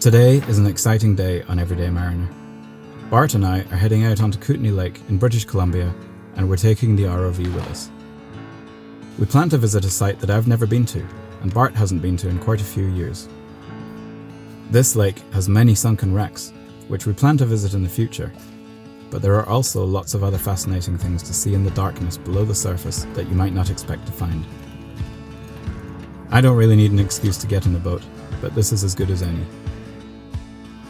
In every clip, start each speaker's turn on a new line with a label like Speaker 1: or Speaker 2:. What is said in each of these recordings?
Speaker 1: Today is an exciting day on Everyday Mariner. Bart and I are heading out onto Kootenay Lake in British Columbia, and we're taking the ROV with us. We plan to visit a site that I've never been to, and Bart hasn't been to in quite a few years. This lake has many sunken wrecks, which we plan to visit in the future, but there are also lots of other fascinating things to see in the darkness below the surface that you might not expect to find. I don't really need an excuse to get in a boat, but this is as good as any.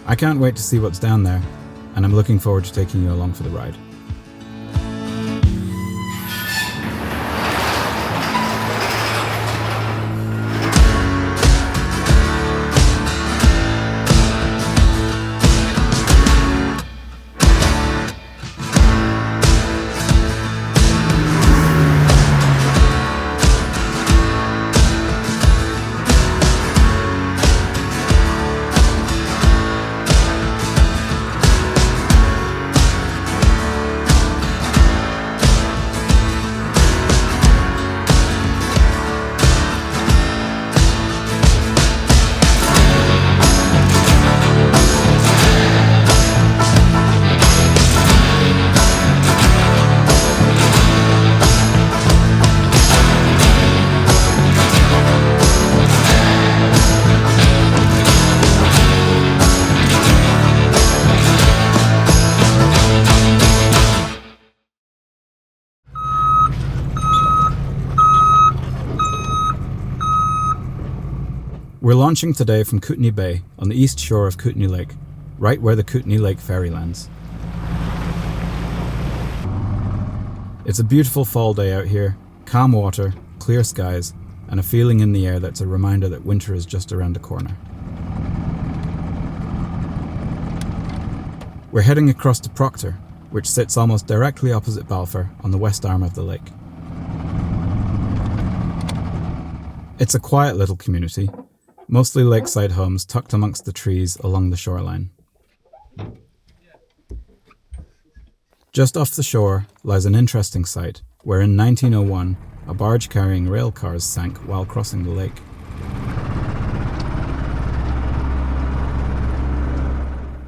Speaker 1: I can't wait to see what's down there, and I'm looking forward to taking you along for the ride. We're launching today from Kootenay Bay on the east shore of Kootenay Lake, right where the Kootenay Lake ferry lands. It's a beautiful fall day out here, calm water, clear skies, and a feeling in the air that's a reminder that winter is just around the corner. We're heading across to Proctor, which sits almost directly opposite Balfour on the west arm of the lake. It's a quiet little community, mostly lakeside homes tucked amongst the trees along the shoreline. Just off the shore lies an interesting site where in 1901 a barge carrying railcars sank while crossing the lake.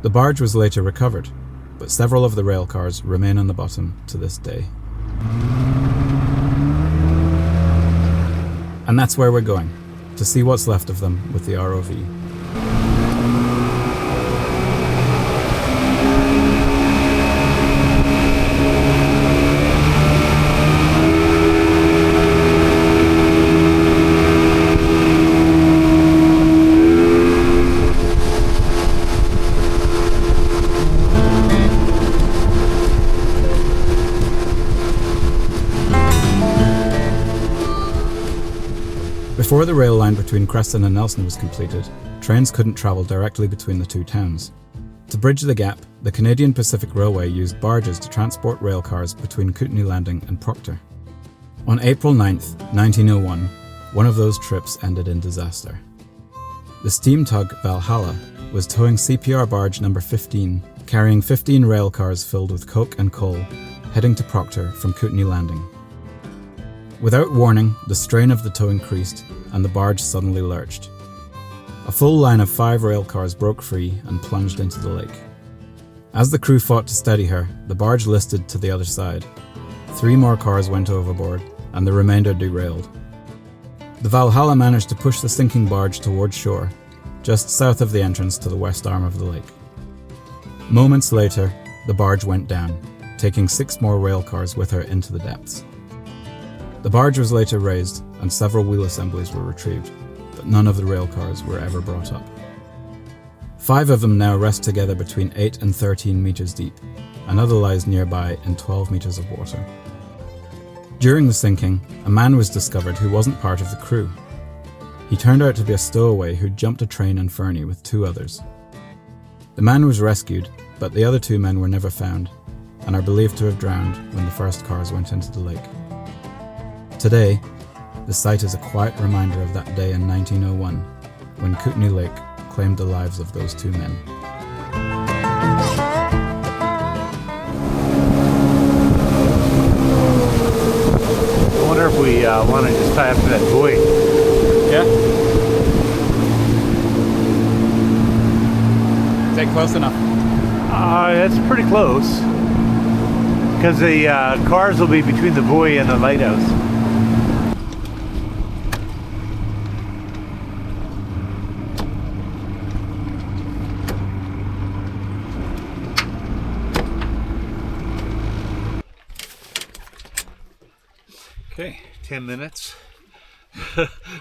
Speaker 1: The barge was later recovered, but several of the railcars remain on the bottom to this day. And that's where we're going, to see what's left of them with the ROV. Before the rail line between Creston and Nelson was completed, trains couldn't travel directly between the two towns. To bridge the gap, the Canadian Pacific Railway used barges to transport railcars between Kootenay Landing and Proctor. On April 9, 1901, one of those trips ended in disaster. The steam tug Valhalla was towing CPR barge number 15, carrying 15 railcars filled with coke and coal, heading to Proctor from Kootenay Landing. Without warning, the strain of the tow increased and the barge suddenly lurched. A full line of 5 railcars broke free and plunged into the lake. As the crew fought to steady her, the barge listed to the other side. 3 more cars went overboard and the remainder derailed. The Valhalla managed to push the sinking barge towards shore, just south of the entrance to the west arm of the lake. Moments later, the barge went down, taking 6 more railcars with her into the depths. The barge was later raised and several wheel assemblies were retrieved, but none of the railcars were ever brought up. 5 of them now rest together between 8 and 13 metres deep. Another lies nearby in 12 metres of water. During the sinking, a man was discovered who wasn't part of the crew. He turned out to be a stowaway who jumped a train in Fernie with 2 others. The man was rescued, but the other 2 men were never found, and are believed to have drowned when the first cars went into the lake. Today, the site is a quiet reminder of that day in 1901, when Kootenay Lake claimed the lives of those 2 men.
Speaker 2: I wonder if we want to just tie up to that buoy.
Speaker 1: Yeah? Is that close enough?
Speaker 2: That's pretty close. Because the cars will be between the buoy and the lighthouse.
Speaker 1: Okay.
Speaker 2: 10 minutes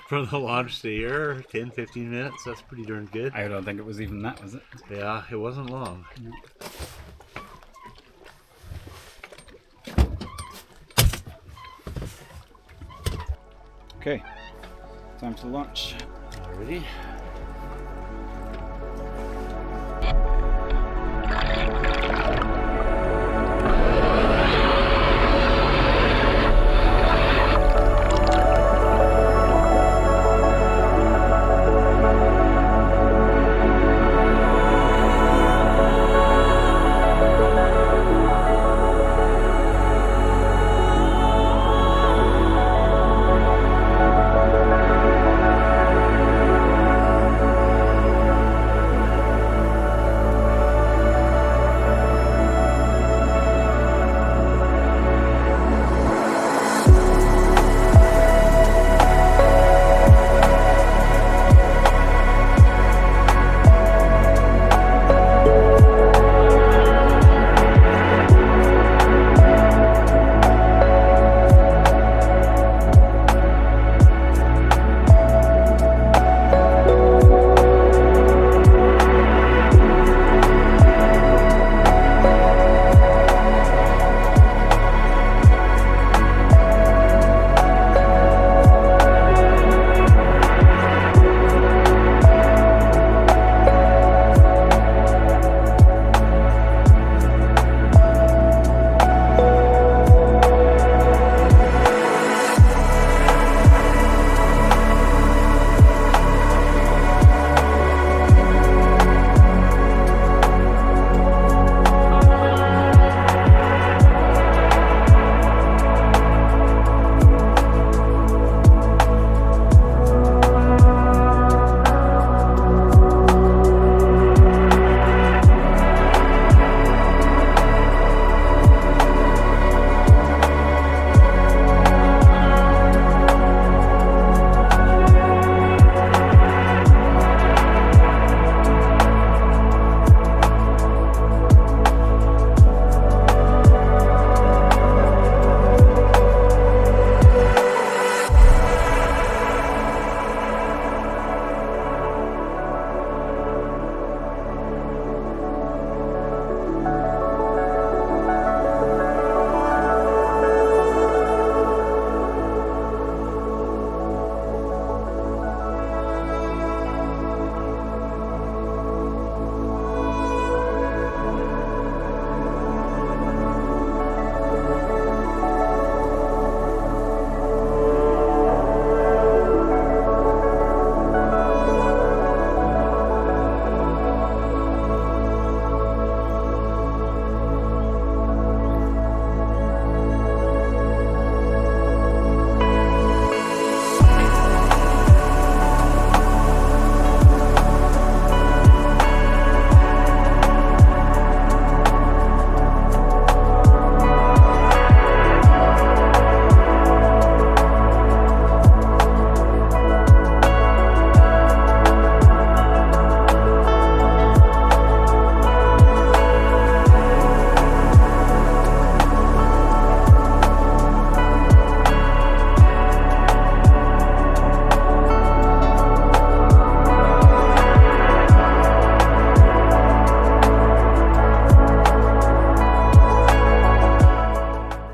Speaker 2: from the launch to here. 10-15 minutes. That's pretty darn good.
Speaker 1: I don't think it was even that, was it?
Speaker 2: Yeah, it wasn't long.
Speaker 1: No. Okay, time to launch.
Speaker 2: Alrighty.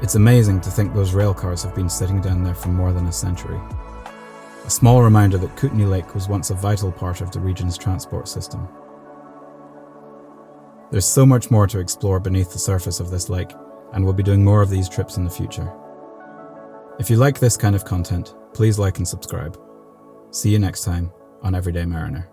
Speaker 1: It's amazing to think those railcars have been sitting down there for more than a century. A small reminder that Kootenay Lake was once a vital part of the region's transport system. There's so much more to explore beneath the surface of this lake, and we'll be doing more of these trips in the future. If you like this kind of content, please like and subscribe. See you next time on Everyday Mariner.